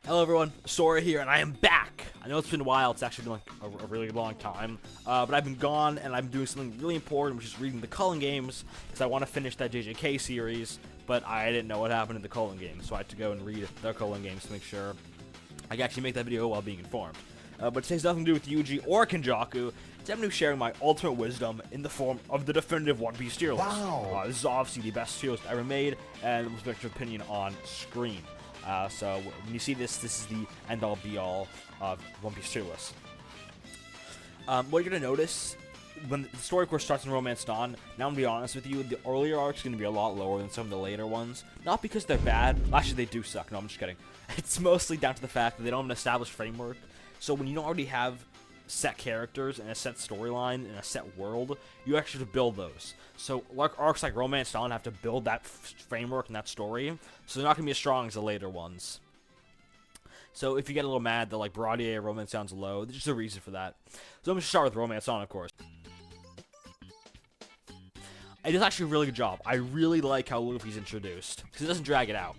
Hello everyone, Sora here, and I am back. I know it's been a while, it's actually been like a really long time, but I've been gone, and I'm doing something really important, which is reading the Cullen games, because I want to finish that JJK series, but I didn't know what happened in the Cullen games, so I had to go and read the Cullen games to make sure I can actually make that video while being informed. But today's nothing to do with Yuji or Kenjaku. Today I'm going to be sharing my ultimate wisdom in the form of the definitive One Piece tier list. Wow. This is obviously the best tier list ever made, and the most objective opinion on screen. So when you see this, this is the end-all be-all of One Piece tier list. What you're going to notice when the story, of course, starts in Romance Dawn. Now, I'm going to be honest with you, the earlier arcs are going to be a lot lower than some of the later ones. Not because they're bad. Actually, they do suck. No, I'm just kidding. It's mostly down to the fact that they don't have an established framework. So when you don't already have set characters and a set storyline and a set world, you actually have to build those. So arcs like Romance Dawn have to build that framework and that story, so they're not going to be as strong as the later ones. So if you get a little mad that like Sabaody or Romance Dawn's low, there's just a reason for that. So I'm going to start with Romance Dawn, of course. It is actually a really good job. I really like how Luffy's introduced, because it doesn't drag it out.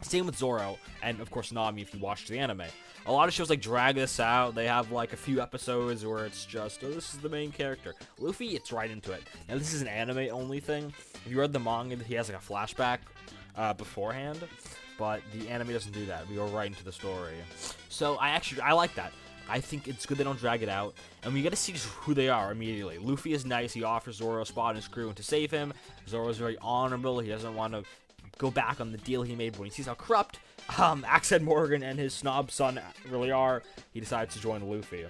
Same with Zoro, and of course Nami if you watch the anime. A lot of shows like drag this out. They have like a few episodes where it's just, oh, this is the main character. Luffy, it's right into it. Now this is an anime only thing. If you read the manga, he has like a flashback beforehand, but the anime doesn't do that. We go right into the story. So I like that. I think it's good they don't drag it out, and we get to see just who they are immediately. Luffy is nice. He offers Zoro a spot in his crew and to save him. Zoro is very honorable. He doesn't want to go back on the deal he made, but when he sees how corrupt Accent Morgan and his snob son really are, he decides to join Luffy.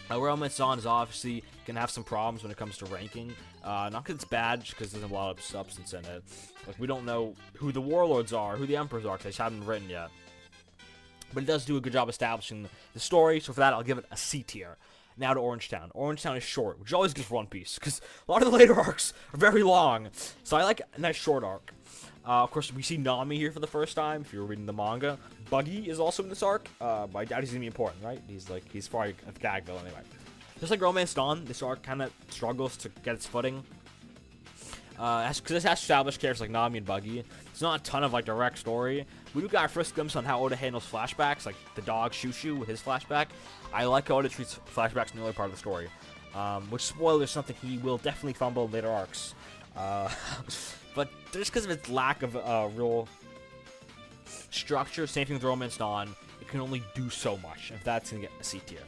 Romance Dawn is obviously going to have some problems when it comes to ranking. Not because it's bad, just because there's a lot of substance in it. Like, we don't know who the warlords are, who the emperors are, because they just haven't written yet. But it does do a good job establishing the story, so for that, I'll give it a C tier. Now to Orange Town. Orange Town is short, which is always good for One Piece, because a lot of the later arcs are very long. So I like a nice short arc. Of course, we see Nami here for the first time, if you're reading the manga. Buggy is also in this arc, but I doubt he's going to be important, right? He's probably a gag villain anyway. Just like Romance Dawn, this arc kind of struggles to get its footing. Because this has established characters like Nami and Buggy. It's not a ton of, like, direct story. We do got our first glimpse on how Oda handles flashbacks, like the dog Shushu with his flashback. I like how Oda treats flashbacks in the early part of the story. Which, spoiler, is something he will definitely fumble in later arcs. But just because of its lack of real structure, same thing with Romance Dawn, it can only do so much, if that's going to get a C tier.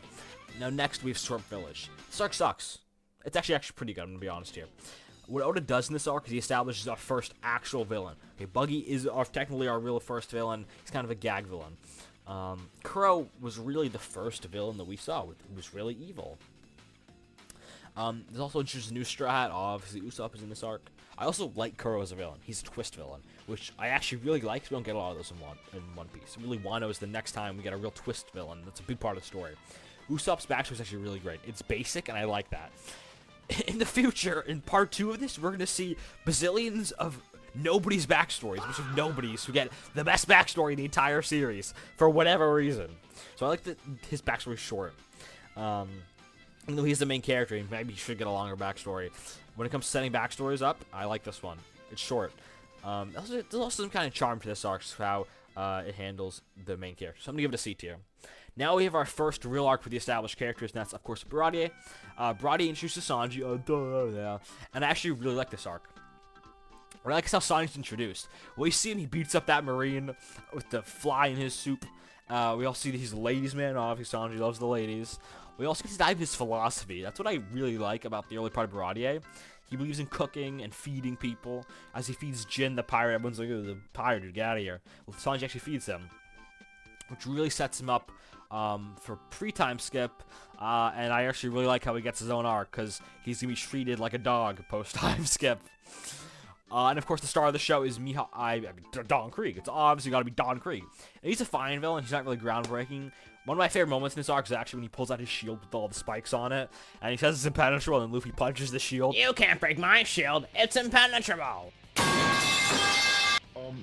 Now next we have Sword Village. This arc sucks. It's actually pretty good, I'm going to be honest here. What Oda does in this arc is he establishes our first actual villain. Okay, Buggy is technically our real first villain. He's kind of a gag villain. Kuro was really the first villain that we saw. It was really evil. There's also just a new strat. Obviously, Usopp is in this arc. I also like Kuro as a villain. He's a twist villain, which I actually really like. We don't get a lot of those in One Piece. I really want to is the next time we get a real twist villain. That's a big part of the story. Usopp's backstory is actually really great. It's basic, and I like that. In the future, in part 2 of this, we're going to see bazillions of nobody's backstories, which of nobody's who get the best backstory in the entire series for whatever reason. So I like that his backstory is short. Even though he's the main character, maybe he should get a longer backstory. When it comes to setting backstories up, I like this one. It's short. There's also some kind of charm to this arc, how it handles the main character. So I'm going to give it a C tier. Now we have our first real arc for the established characters, and that's, of course, Sabaody. Sabaody introduces Sanji, and I actually really like this arc. I like how Sanji's introduced. We see him, he beats up that Marine with the fly in his soup. We also see that he's a ladies' man. Obviously, Sanji loves the ladies. We also get to dive into his philosophy. That's what I really like about the early part of Sabaody. He believes in cooking and feeding people. As he feeds Jin, the pirate, everyone's like, oh, the pirate, dude, get out of here. Well, Sanji actually feeds him, which really sets him up for pre-Timeskip. And I actually really like how he gets his own arc, because he's going to be treated like a dog post-Timeskip. And of course, the star of the show is Don Krieg. It's obviously got to be Don Krieg. And he's a fine villain. He's not really groundbreaking. One of my favorite moments in this arc is actually when he pulls out his shield with all the spikes on it, and he says it's impenetrable, and then Luffy punches the shield. You can't break my shield. It's impenetrable.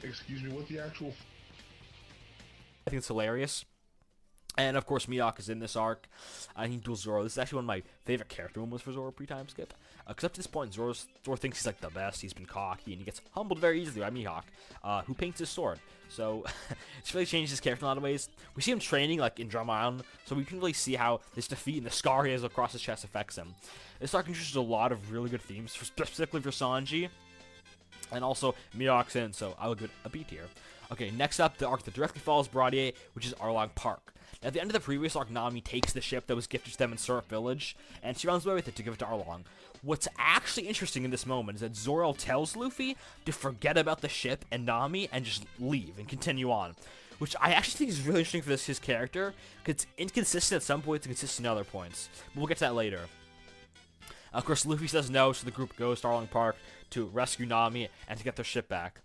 Excuse me, what the actual... I think it's hilarious. And of course, Mihawk is in this arc. He duels Zoro. This is actually one of my favorite character moments for Zoro pre-time skip. Because up to this point, Zoro thinks he's like the best. He's been cocky, and he gets humbled very easily by Mihawk, who paints his sword. So it's really changed his character in a lot of ways. We see him training like in Drum Island, so we can really see how this defeat and the scar he has across his chest affects him. This arc introduces a lot of really good themes, specifically for Sanji, and also Mihawk's in. So I will give it a B tier. Okay, next up, the arc that directly follows Sabaody, which is Arlong Park. At the end of the previous arc, Nami takes the ship that was gifted to them in Syrup Village, and she runs away with it to give it to Arlong. What's actually interesting in this moment is that Zoro tells Luffy to forget about the ship and Nami and just leave and continue on. Which I actually think is really interesting for his character, because it's inconsistent at some points and consistent at other points. But we'll get to that later. Of course, Luffy says no, so the group goes to Arlong Park to rescue Nami and to get their ship back.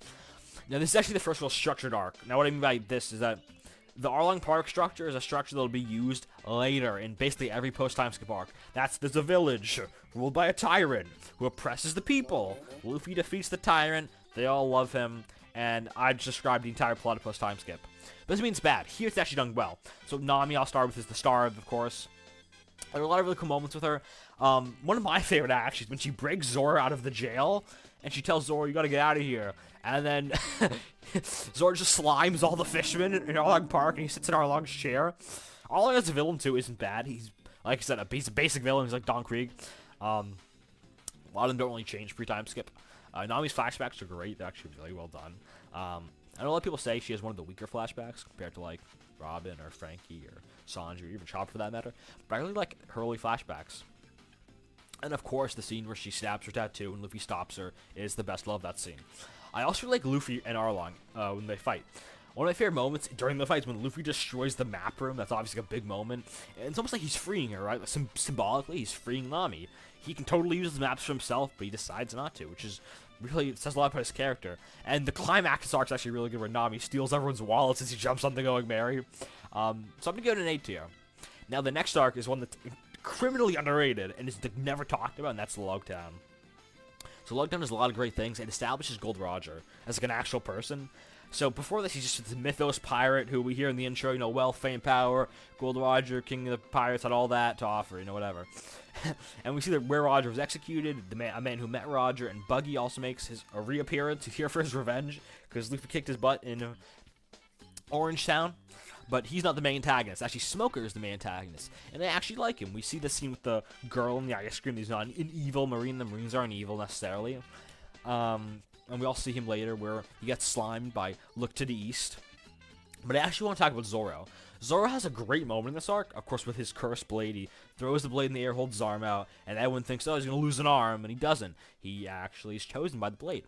Now, this is actually the first real structured arc. Now, what I mean by this is that the Arlong Park structure is a structure that will be used later in basically every post-time skip arc. There's a village ruled by a tyrant who oppresses the people. Luffy defeats the tyrant, they all love him, and I just described the entire plot of post-time skip. But this means bad. Here it's actually done well. So Nami, I'll start with, is the star, of course. There are a lot of really cool moments with her. One of my favorite actually is when she breaks Zoro out of the jail, and she tells Zoro, you gotta get out of here. And then Zoro just slimes all the fishermen in Arlong Park, and he sits in Arlong's chair. Arlong as a villain, too, isn't bad. He's, like I said, a basic villain. He's like Don Krieg. A lot of them don't really change pre-time skip. Nami's flashbacks are great. They're actually really well done. I know a lot of people say she has one of the weaker flashbacks compared to, like, Robin or Frankie or Sanji or even Chopper for that matter. But I really like her early flashbacks. And of course, the scene where she stabs her tattoo and Luffy stops her is the best. Love that scene. I also like Luffy and Arlong when they fight. One of my favorite moments during the fight is when Luffy destroys the map room. That's obviously a big moment. And it's almost like he's freeing her, right? Like, symbolically, he's freeing Nami. He can totally use the maps for himself, but he decides not to, which is really, it says a lot about his character. And the climax arc is actually really good where Nami steals everyone's wallets as he jumps on the Going Merry. So I'm going to give it an 8 tier. Now, the next arc is one that's criminally underrated and is never talked about, and that's Logtown. So Logtown does a lot of great things. It establishes Gold Roger as like an actual person. So before this, he's just a mythos pirate who we hear in the intro, you know, wealth, fame, power, Gold Roger, king of the pirates, had all that to offer, you know, whatever. And we see that where Roger was executed, a man who met Roger, and Buggy also makes a reappearance. He's here for his revenge because Luffy kicked his butt in Orange Town. But he's not the main antagonist. Actually, Smoker is the main antagonist. And I actually like him. We see the scene with the girl in the ice cream. He's not an evil Marine. The Marines aren't evil, necessarily. And we all see him later where he gets slimed by Look to the East. But I actually want to talk about Zoro. Zoro has a great moment in this arc. Of course, with his cursed blade. He throws the blade in the air, holds his arm out, and everyone thinks, oh, he's going to lose an arm. And he doesn't. He actually is chosen by the blade.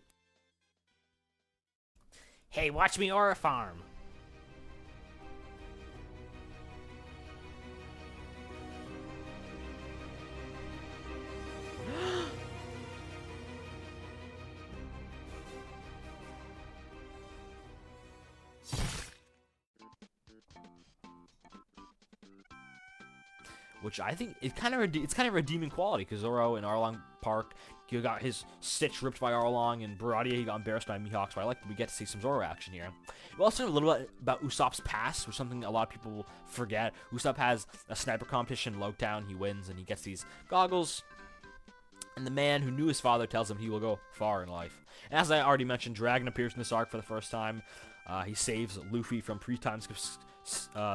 Hey, watch me aura farm. Which I think it's kind of a redeeming quality because Zoro in Arlong Park, he got his stitch ripped by Arlong, and Sabaody, he got embarrassed by Mihawk. So I like that we get to see some Zoro action here. We also know a little bit about Usopp's past, which is something a lot of people forget. Usopp has a sniper competition in Logtown. He wins, and he gets these goggles. And the man who knew his father tells him he will go far in life. And as I already mentioned, Dragon appears in this arc for the first time. He saves Luffy from pre-time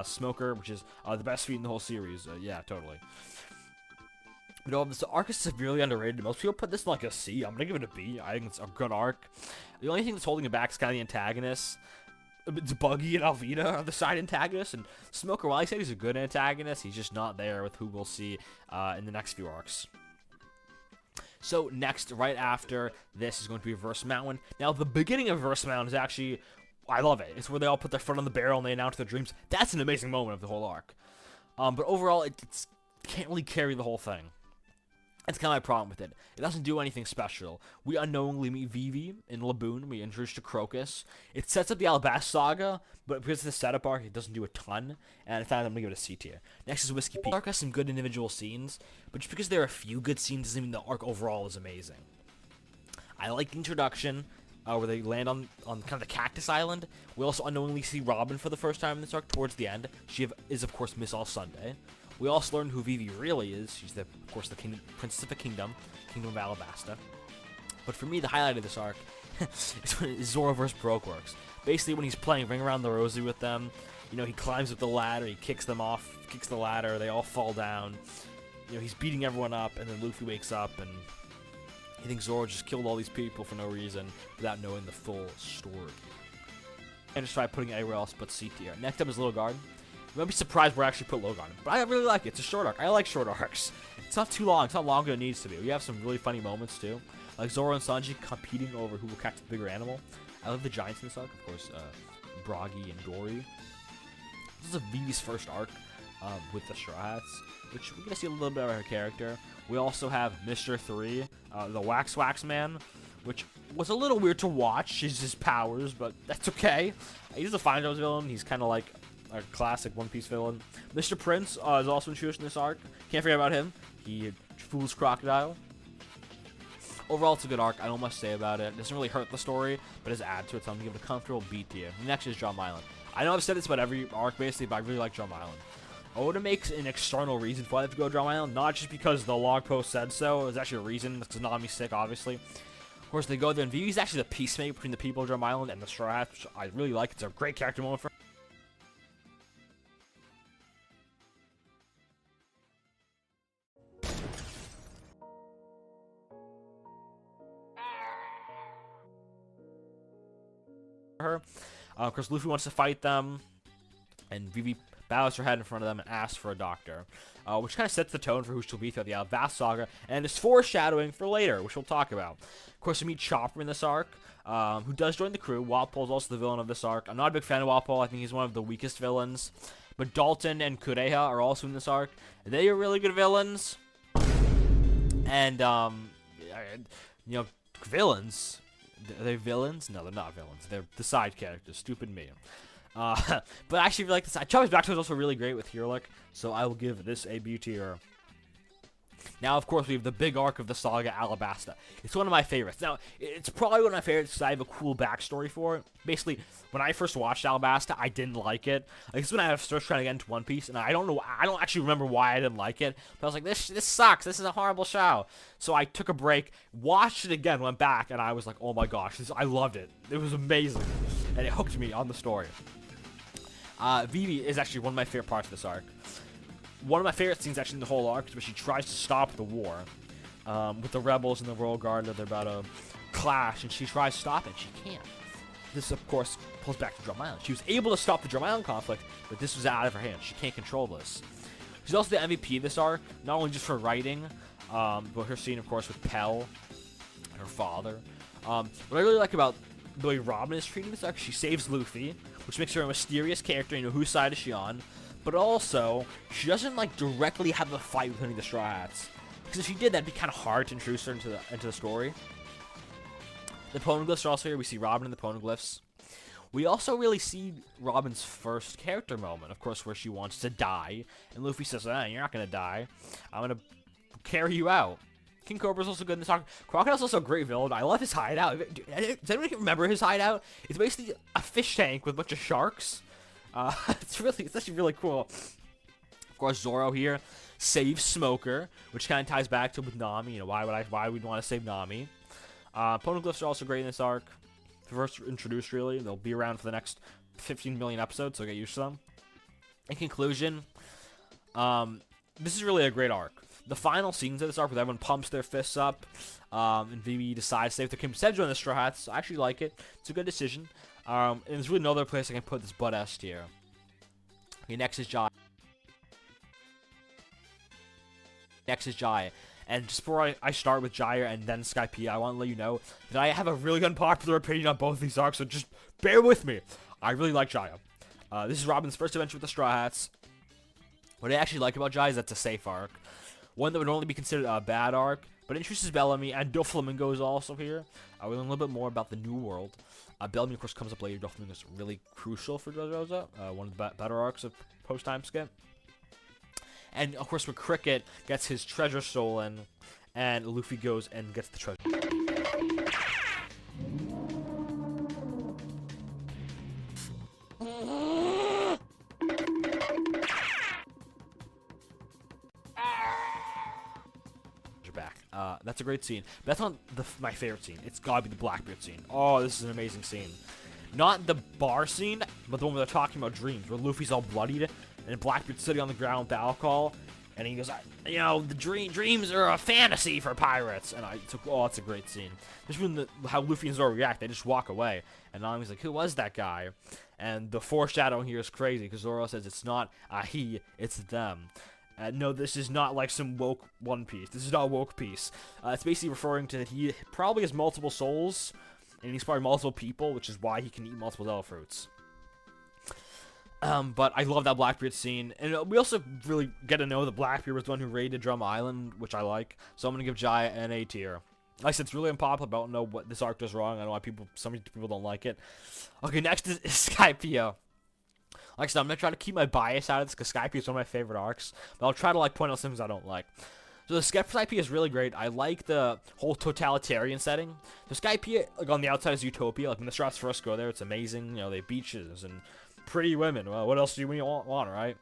Smoker, which is the best feat in the whole series. Yeah, totally. You know, this arc is severely underrated. Most people put this in like a C. I'm gonna give it a B. I think it's a good arc. The only thing that's holding it back is kind of the antagonists. It's Buggy and Alvida are the side antagonists, and Smoker, while I said he's a good antagonist, he's just not there with who we'll see in the next few arcs. So next, right after this, is going to be Verse Mountain. Now, the beginning of Verse Mountain is actually, I love it. It's where they all put their foot on the barrel and they announce their dreams. That's an amazing moment of the whole arc. But overall, it can't really carry the whole thing. That's kind of my problem with it. It doesn't do anything special. We unknowingly meet Vivi in Laboon. We introduce to Crocus. It sets up the Alabasta saga, but because of the setup arc, it doesn't do a ton. And I thought I'm going to give it a C tier. Next is Whiskey Peak. The arc has some good individual scenes, but just because there are a few good scenes doesn't mean the arc overall is amazing. I like the introduction. where they land on kind of the cactus island. We also unknowingly see Robin for the first time in this arc towards the end. She is, of course, Miss All Sunday. We also learn who Vivi really is. She's, of course, the Princess of the Kingdom of Alabasta. But for me, the highlight of this arc is when Zoro vs. Brokeworks. Basically, when he's playing Ring Around the Rosie with them, you know, he climbs up the ladder, he kicks them off, kicks the ladder, they all fall down. You know, he's beating everyone up, and then Luffy wakes up, and he thinks Zoro just killed all these people for no reason without knowing the full story. And just try putting it anywhere else but C tier. Next up is Little Garden. You might be surprised where I actually put Logan, but I really like it. It's a short arc. I like short arcs. It's not too long. It's not longer than it needs to be. We have some really funny moments, too. Like Zoro and Sanji competing over who will catch the bigger animal. I love the giants in this arc. Of course, Bragi and Dory. This is Vivi's first arc with the Straw Hats, which we're going to see a little bit of her character. We also have Mr. 3, the Wax Man, which was a little weird to watch. His powers, but that's okay. He's a fine villain. He's kind of like a classic One Piece villain. Mr. Prince is also introduced in this arc. Can't forget about him. He fools Crocodile. Overall, it's a good arc. I don't much to say about it. It doesn't really hurt the story, but does add to it, so I'm going to give it a comfortable B tier. Next is Drum Island. I know I've said this about every arc, basically, but I really like Drum Island. Oda makes an external reason for why they have to go to Drum Island, not just because the log post said so. There's actually a reason. It's because Nami's sick, obviously. Of course, they go there, and Vivi's actually the peacemaker between the people of Drum Island and the Straw Hats, which I really like. It's a great character moment for her. Of course, Luffy wants to fight them, and Vivi bows her head in front of them and asks for a doctor, which kind of sets the tone for who she'll be throughout the Alabasta saga, and is foreshadowing for later, which we'll talk about. Of course, we meet Chopper in this arc, who does join the crew. Walpole's also the villain of this arc. I'm not a big fan of Walpole. I think he's one of the weakest villains. But Dalton and Kureha are also in this arc. They are really good villains. And, you know, villains. Are they villains? No, they're not villains. They're the side characters. Stupid me. But I actually like this. Chopper's backstory is also really great with Hirlik, so I will give this a B tier. Now, of course, we have the big arc of the saga, Alabasta. It's one of my favorites. Now, it's probably one of my favorites because I have a cool backstory for it. Basically, when I first watched Alabasta, I didn't like it. Like, this is when I was first trying to get into One Piece, and I don't actually remember why I didn't like it. But I was like, this sucks. This is a horrible show. So I took a break, watched it again, went back, and I was like, oh my gosh, I loved it. It was amazing, and it hooked me on the story. Vivi is actually one of my favorite parts of this arc. One of my favorite scenes actually in the whole arc is where she tries to stop the war with the rebels and the Royal Guard that they're about to clash, and she tries to stop it, and she can't. This, of course, pulls back to Drum Island. She was able to stop the Drum Island conflict, but this was out of her hands. She can't control this. She's also the MVP of this arc, not only just for writing, but her scene, of course, with Pell and her father. What I really like about the way Robin is treating this arc, she saves Luffy, which makes her a mysterious character. You know, whose side is she on? But also, she doesn't, like, directly have a fight with any of the Straw Hats. Because if she did, that'd be kind of hard to introduce her into the story. The Poneglyphs are also here. We see Robin in the Poneglyphs. We also really see Robin's first character moment, of course, where she wants to die. And Luffy says, you're not going to die. I'm going to carry you out. King Cobra's also good in this arc. Crocodile's also a great villain. I love his hideout. Does anyone remember his hideout? It's basically a fish tank with a bunch of sharks. It's actually really cool. Of course, Zoro here saves Smoker, which kind of ties back to with Nami. You know, why we'd want to save Nami. Poneglyphs are also great in this arc. First introduced, really. They'll be around for the next 15 million episodes, so get used to them. In conclusion, this is really a great arc. The final scenes of this arc, where everyone pumps their fists up, and Vivi decides to save the Kim instead of joining the Straw Hats. I actually like it. It's a good decision. And there's really no other place I can put this butt S tier. Okay, next is Jai. And just before I start with Jaya and then Skypiea, I want to let you know that I have a really unpopular opinion on both of these arcs, so just bear with me. I really like Jaya. This is Robin's first adventure with the Straw Hats. What I actually like about Jaya is that's a safe arc. One that would only be considered a bad arc, but introduces Bellamy, and Doflamingo is also here. We learn a little bit more about the New World. Bellamy, of course, comes up later. Doflamingo is really crucial for Dressrosa, one of the better arcs of post-Timeskip. And, of course, when Cricket gets his treasure stolen, and Luffy goes and gets the treasure. That's a great scene. But that's not my favorite scene. It's gotta be the Blackbeard scene. Oh, this is an amazing scene. Not the bar scene, but the one where they're talking about dreams, where Luffy's all bloodied, and Blackbeard's sitting on the ground with the alcohol, and he goes, you know, the dreams are a fantasy for pirates. And oh, it's a great scene. Just when how Luffy and Zoro react, they just walk away. And Nami's like, who was that guy? And the foreshadowing here is crazy, because Zoro says it's not a he, it's them. No, this is not like some woke One Piece. This is not a woke piece. It's basically referring to that he probably has multiple souls, and he's probably multiple people, which is why he can eat multiple devil fruits. But I love that Blackbeard scene, and we also really get to know that Blackbeard was the one who raided Drum Island, which I like. So I'm gonna give Jaya an A tier. Like I said, it's really unpopular. I don't know what this arc does wrong. I know why some people don't like it. Okay, next is Skypiea. Like I said, I'm gonna try to keep my bias out of this because Skypiea is one of my favorite arcs, but I'll try to like point out some things I don't like. So the Skypiea is really great. I like the whole totalitarian setting. So Skypiea, like on the outside, is utopia. Like when the Straps first go there, it's amazing. You know, they have beaches and pretty women. Well, what else do you want, right?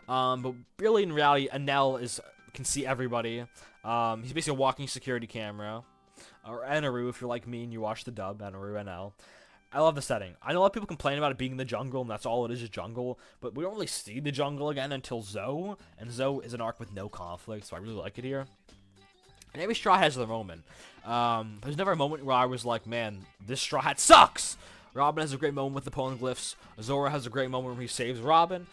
But really, in reality, Enel can see everybody. He's basically a walking security camera. Or Enaru, if you're like me and you watch the dub, Enaru, Enel. I love the setting. I know a lot of people complain about it being in the jungle, and that's all it is jungle. But we don't really see the jungle again until Zoe. And Zoe is an arc with no conflict, so I really like it here. And every Straw Hat has their moment. There's never a moment where I was like, man, this Straw Hat sucks! Robin has a great moment with the poneglyphs. Zoro has a great moment where he saves Robin.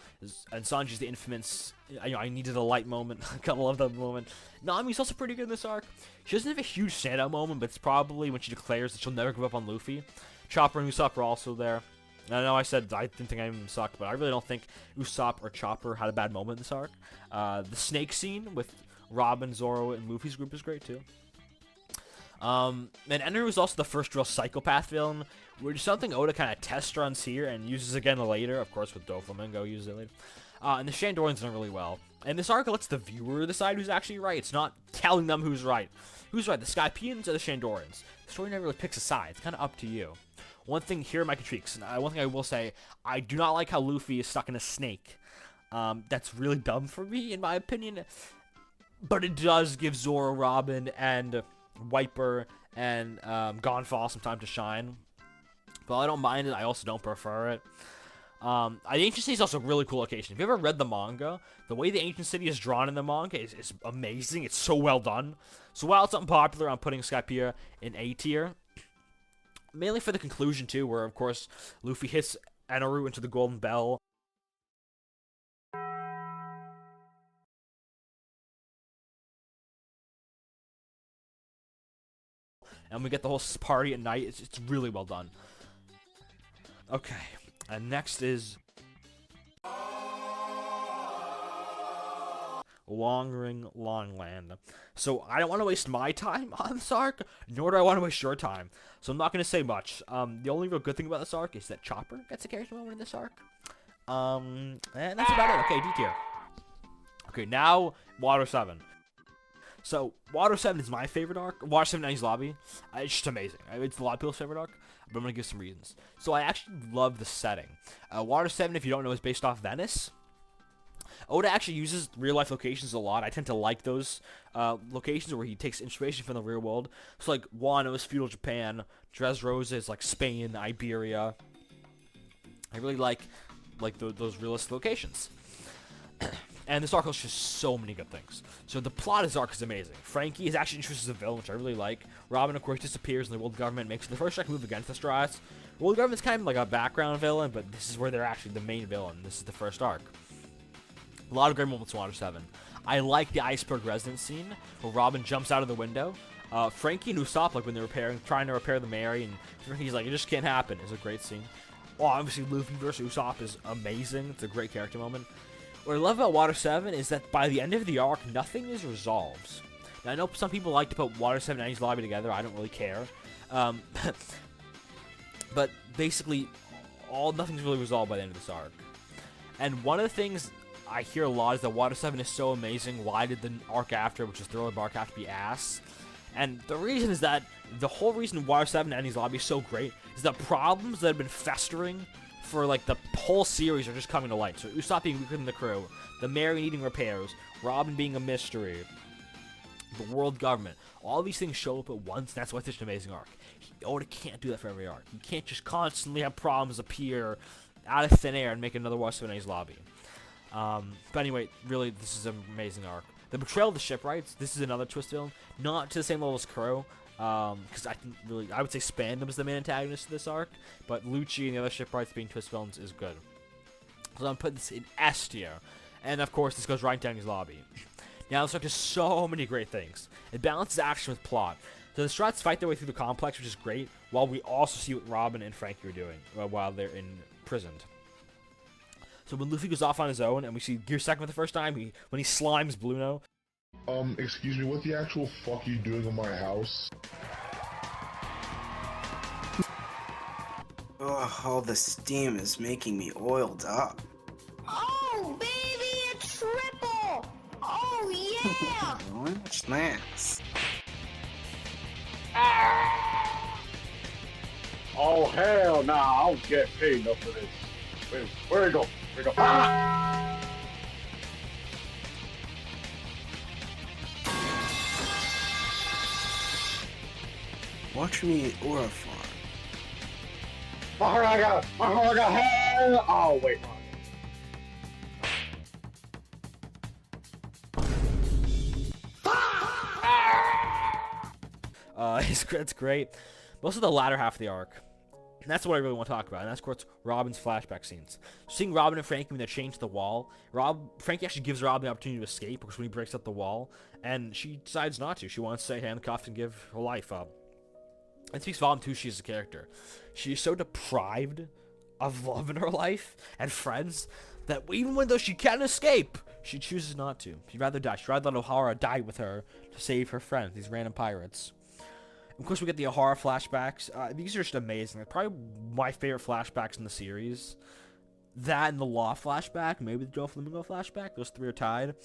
And Sanji's the infamous, I needed a light moment. I kind of love that moment. Nami's also pretty good in this arc. She doesn't have a huge standout moment, but it's probably when she declares that she'll never give up on Luffy. Chopper and Usopp are also there. And I know I said I didn't think any of them sucked, but I really don't think Usopp or Chopper had a bad moment in this arc. The snake scene with Robin, Zoro, and Luffy's group is great too. And Ender was also the first real psychopath villain, which is something Oda kind of test runs here and uses again later, of course with Doflamingo uses it later. And the Shandorian's done really well. And this arc lets the viewer decide who's actually right. It's not telling them who's right. Who's right, the Skypeans or the Shandorians? The story never really picks a side. It's kind of up to you. One thing here, my critiques, and one thing I will say, I do not like how Luffy is stuck in a snake. That's really dumb for me, in my opinion. But it does give Zoro, Robin, and Wiper, and Gonfall some time to shine. But I don't mind it. I also don't prefer it. The Ancient City is also a really cool location. If you ever read the manga, the way the Ancient City is drawn in the manga is amazing. It's so well done. So while it's unpopular, I'm putting Skypiea in A tier. Mainly for the conclusion, too, where, of course, Luffy hits Enaru into the Golden Bell. And we get the whole party at night. It's really well done. Okay, and next is Longring Longland. So I don't want to waste my time on this arc, nor do I want to waste your time. So I'm not going to say much. The only real good thing about this arc is that Chopper gets a character moment in this arc. And that's about it. Okay, D tier. Okay, now Water 7. So, Water 7 is my favorite arc. Water 7 Enies Lobby. It's just amazing. It's a lot of people's favorite arc, but I'm going to give some reasons. So, I actually love the setting. Water 7, if you don't know, is based off Venice. Oda actually uses real-life locations a lot. I tend to like those locations where he takes inspiration from the real world. So, like, Wano is feudal Japan. Dressrosa is, like, Spain, Iberia. I really like those realistic locations. And this arc has just so many good things. So the plot of this arc is amazing. Frankie is actually introduced as a villain, which I really like. Robin, of course, disappears, and the world government makes the first strike move against the Straws. The world government's kind of like a background villain, but this is where they're actually the main villain. This is the first arc. A lot of great moments in Water 7. I like the iceberg residence scene, where Robin jumps out of the window. Frankie and Usopp, like when they're trying to repair the Mary, and Frankie's like, it just can't happen. It's a great scene. Oh, obviously, Luffy versus Usopp is amazing. It's a great character moment. What I love about Water 7 is that by the end of the arc, nothing is resolved. Now, I know some people like to put Water 7 and Enies Lobby together. I don't really care. But basically, nothing's really resolved by the end of this arc. And one of the things I hear a lot is that Water 7 is so amazing. Why did the arc after, which is Thriller Bark, have to be ass? And the reason is that the whole reason Water 7 and Enies Lobby is so great is that problems that have been festering for like the whole series are just coming to light. So Usopp being weaker than the crew, the Mary needing repairs, Robin being a mystery, the world government. All these things show up at once, and that's why it's such an amazing arc. Oda can't do that for every arc. You can't just constantly have problems appear out of thin air and make another Watch Enies lobby. But anyway, really, this is an amazing arc. The betrayal of the shipwrights, this is another twist villain, not to the same level as Kuro, because I think really, I would say Spandam is the main antagonist of this arc, but Lucci and the other shipwrights being twist villains is good. So I'm putting this in S tier, and of course this goes right down his lobby. Now this arc does so many great things. It balances action with plot. So the Struts fight their way through the complex, which is great, while we also see what Robin and Frankie are doing while they're imprisoned. So when Luffy goes off on his own, and we see Gear Second for the first time, when he slimes Bluno. Excuse me, what the actual fuck are you doing in my house? Oh, all the steam is making me oiled up. Oh, baby, a triple! Oh, yeah! What's this? Oh, hell nah, I don't get paid enough for this. Wait, where we go? Where we go? Ah! Watch me eat Aura Farm. Maharaga! Hell! Oh, wait. It's great. Most of the latter half of the arc. And that's what I really want to talk about. And that's, of course, Robin's flashback scenes. Seeing Robin and Frankie when they change the wall, Frankie actually gives Robin the opportunity to escape because when he breaks up the wall, and she decides not to. She wants to stay handcuffed and give her life up. It speaks volume to she as a character. She is so deprived of love in her life and friends that even though she can escape, she chooses not to. She'd rather die. She'd rather let Ohara die with her to save her friends, these random pirates. Of course, we get the Ohara flashbacks. These are just amazing. They're probably my favorite flashbacks in the series. That and the Law flashback, maybe the Joe Flamingo flashback. Those three are tied.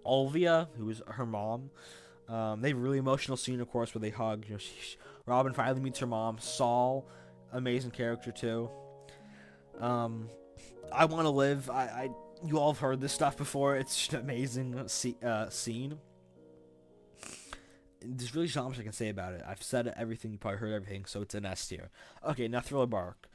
Olvia, who is her mom. They have a really emotional scene, of course, where they hug. You know, Robin finally meets her mom. Saul, amazing character too. I Want to Live. You all have heard this stuff before. It's just an amazing scene. There's really not much I can say about it. I've said everything. You probably heard everything, so it's an S tier. Okay, now Thriller Bark.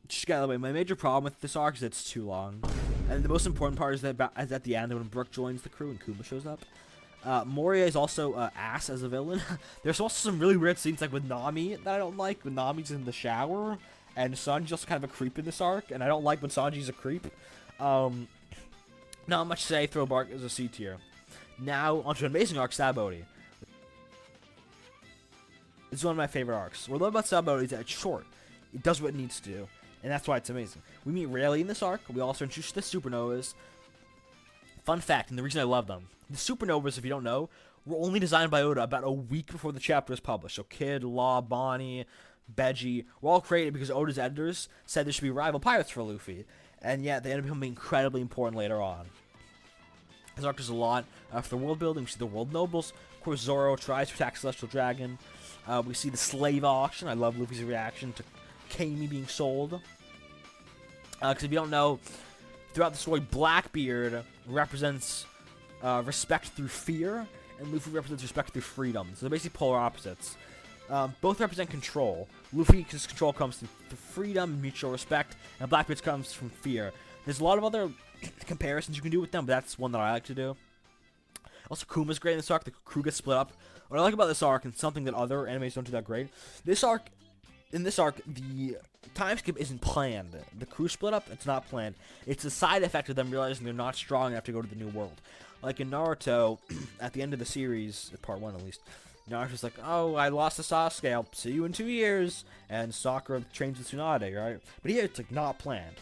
Just get out of the way. My major problem with this arc is it's too long, and the most important part is that is at the end when Brook joins the crew and Kuma shows up. Moria is also ass as a villain. There's also some really weird scenes like with Nami that I don't like. When Nami's in the shower, and Sanji's also kind of a creep in this arc, and I don't like when Sanji's a creep. Not much to say. Thriller Bark is a C tier. Now, onto an amazing arc, Sabaody. It's one of my favorite arcs. What I love about Sabaody is that it's short. It does what it needs to do, and that's why it's amazing. We meet Rayleigh in this arc. We also introduce the supernovas. Fun fact, and the reason I love them. The supernovas, if you don't know, were only designed by Oda about a week before the chapter was published. So Kid, Law, Bonnie, Beji were all created because Oda's editors said there should be rival pirates for Luffy. And yet, they ended up becoming incredibly important later on. This arc does a lot for the world building. We see the world nobles. Of course, Zoro tries to attack Celestial Dragon. We see the slave auction. I love Luffy's reaction to Kami being sold. Because if you don't know, throughout the story, Blackbeard represents respect through fear, and Luffy represents respect through freedom. So they're basically polar opposites. Both represent control. Luffy's control comes through freedom, mutual respect, and Blackbeard's comes from fear. There's a lot of other comparisons you can do with them, but that's one that I like to do. Also, Kuma's great in this arc. The crew gets split up. What I like about this arc, and something that other animes don't do that great, in this arc, the time skip isn't planned. The crew split up, it's not planned. It's a side effect of them realizing they're not strong enough to go to the new world. Like in Naruto, at the end of the series, part 1 at least, Naruto's like, oh, I lost to Sasuke, I'll see you in 2 years, and Sakura trains with Tsunade, right? But here, it's like not planned.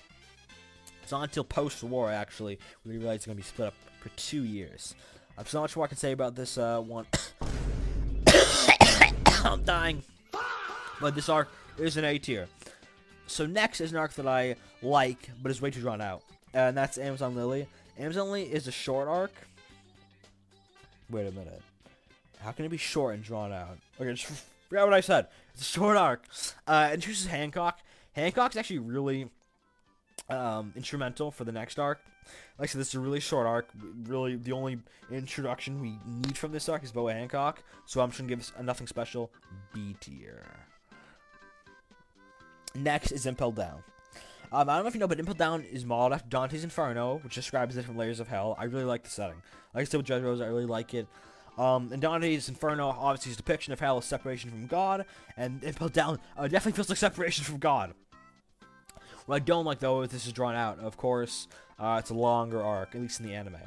It's not until post-war, actually, when we realize it's going to be split up for 2 years. There's not much more I can say about this one. I'm dying. But this arc is an A tier. So next is an arc that I like, but is way too drawn out. And that's Amazon Lily. Amazon Lily is a short arc. Wait a minute. How can it be short and drawn out? Okay, just forget what I said. It's a short arc. Introduces Hancock. Hancock's actually really instrumental for the next arc. Like I said, this is a really short arc. Really, the only introduction we need from this arc is Boa Hancock. So I'm just gonna give us a nothing special B tier. Next is Impel Down. I don't know if you know, but Impel Down is modeled after Dante's Inferno, which describes the different layers of hell. I really like the setting. Like I said with Judge Rose, I really like it. And Dante's Inferno, obviously, his depiction of hell is separation from God, and Impel Down definitely feels like separation from God. What I don't like, though, is this is drawn out. Of course, it's a longer arc, at least in the anime.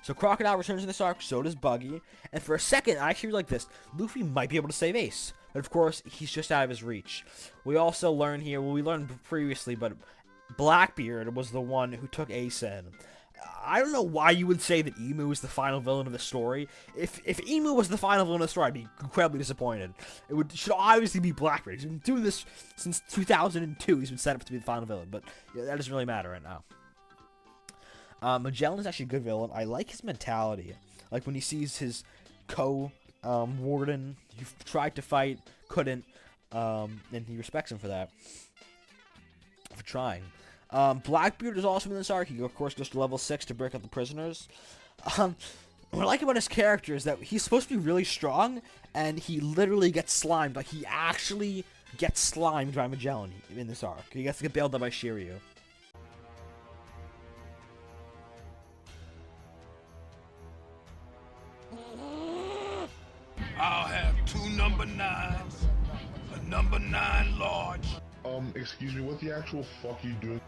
So Crocodile returns in this arc, so does Buggy, and for a second, I actually like this. Luffy might be able to save Ace, but of course, he's just out of his reach. We also learn here, well, we learned previously, but Blackbeard was the one who took Ace in. I don't know why you would say that Emu is the final villain of the story. If Emu was the final villain of the story, I'd be incredibly disappointed. Should obviously be Blackbeard. He's been doing this since 2002. He's been set up to be the final villain, but yeah, that doesn't really matter right now. Magellan is actually a good villain. I like his mentality. Like when he sees his warden, who tried to fight, couldn't, and he respects him for that. For trying. Blackbeard is also in this arc. He, of course, goes to level 6 to break up the prisoners. What I like about his character is that he's supposed to be really strong, and he literally gets slimed. Like, he actually gets slimed by Magellan in this arc. He gets to get bailed out by Shiryu. I'll have 2 number 9s, a number 9 large. Excuse me, what the actual fuck are you doing?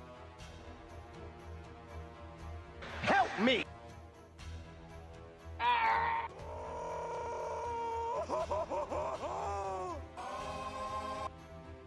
Help me!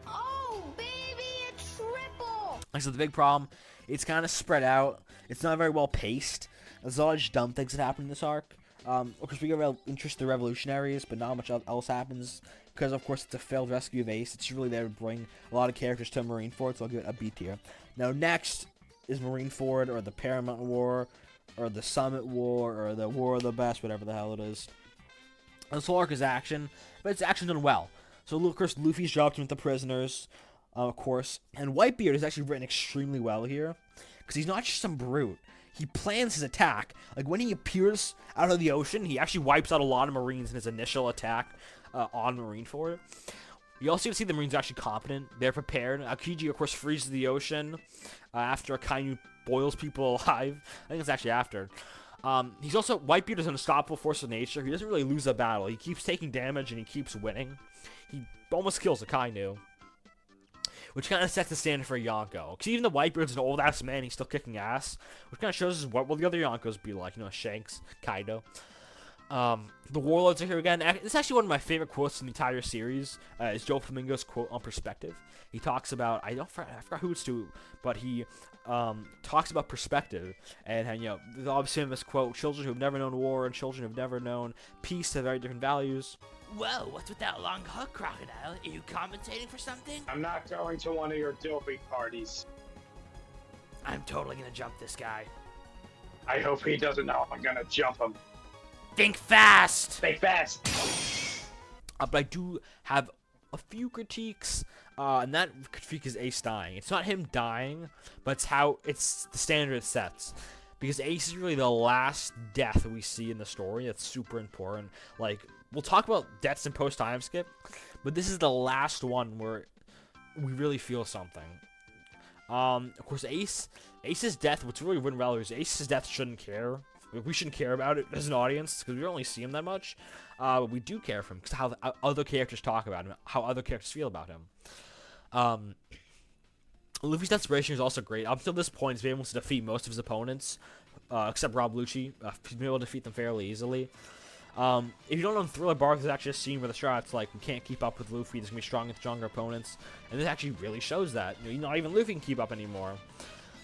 Oh, baby, a triple! Like, so the big problem, it's kind of spread out. It's not very well paced. There's a lot of just dumb things that happen in this arc. Of course, we get interest in the revolutionaries, but not much else happens. Because, of course, it's a failed rescue of Ace. It's really there to bring a lot of characters to Marineford, so I'll give it a B tier. Now, next is Marineford, or the Paramount War, or the Summit War, or the War of the Best, whatever the hell it is. This whole arc is action, but it's action done well. So, of course, Luffy's job to with the prisoners, of course. And Whitebeard is actually written extremely well here, because he's not just some brute. He plans his attack. Like, when he appears out of the ocean, he actually wipes out a lot of Marines in his initial attack on Marineford. You also see the Marines are actually competent. They're prepared. Aokiji, of course, freezes the ocean after Akainu boils people alive. I think it's actually after. He's also... Whitebeard is an unstoppable force of nature. He doesn't really lose a battle. He keeps taking damage, and he keeps winning. He almost kills Akainu, which kind of sets the standard for Yonko. Because even the Whitebeard's an old-ass man, he's still kicking ass. Which kind of shows us what will the other Yonkos be like. You know, Shanks, Kaido. The Warlords are here again. It's actually one of my favorite quotes in the entire series. Is Joe Flamingo's quote on perspective. He talks about... I forgot who it's to, but he talks about perspective. And, you know, the obviously famous quote, children who have never known war and children who have never known peace have very different values. Whoa, what's with that long hook, Crocodile? Are you compensating for something? I'm not going to one of your dopey parties. I'm totally gonna jump this guy. I hope he doesn't know I'm gonna jump him. Think fast! Think fast! But I do have a few critiques, and that critique is Ace dying. It's not him dying, but it's the standard it sets. Because Ace is really the last death we see in the story. That's super important. Like, we'll talk about deaths in post-Timeskip, but this is the last one where we really feel something. Of course, Ace's death, what's really written well is Ace's death shouldn't care. We shouldn't care about it as an audience, because we don't really see him that much. But we do care for him, because how other characters talk about him, how other characters feel about him. Luffy's desperation is also great. Up until this point, he's been able to defeat most of his opponents, except Rob Lucci. He's been able to defeat them fairly easily. If you don't know, Thriller Bark is actually a scene where the Strat's like, we can't keep up with Luffy, there's gonna be stronger and stronger opponents. And this actually really shows that. You know, not even Luffy can keep up anymore.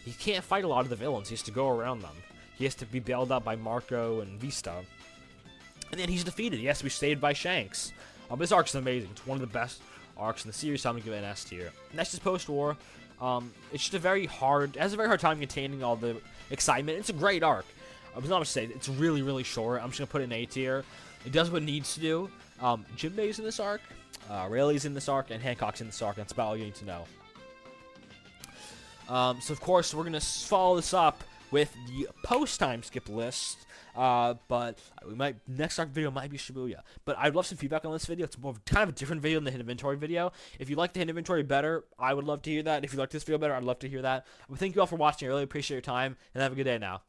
He can't fight a lot of the villains, he has to go around them. He has to be bailed out by Marco and Vista. And then he's defeated, he has to be saved by Shanks. This arc's amazing, it's one of the best arcs in the series, so I'm gonna give it an S tier. Next is Post-War. It's just it has a very hard time containing all the excitement. It's a great arc. I was not going to say, it's really, really short. I'm just going to put it in A tier. It does what it needs to do. Jinbei's in this arc, Rayleigh's in this arc, and Hancock's in this arc. That's about all you need to know. So of course we're gonna follow this up with the post-time skip list. But we might next arc video might be Shibuya. But I'd love some feedback on this video. It's more of kind of a different video than the hidden inventory video. If you like the hidden inventory better, I would love to hear that. If you like this video better, I'd love to hear that. But thank you all for watching. I really appreciate your time, and have a good day now.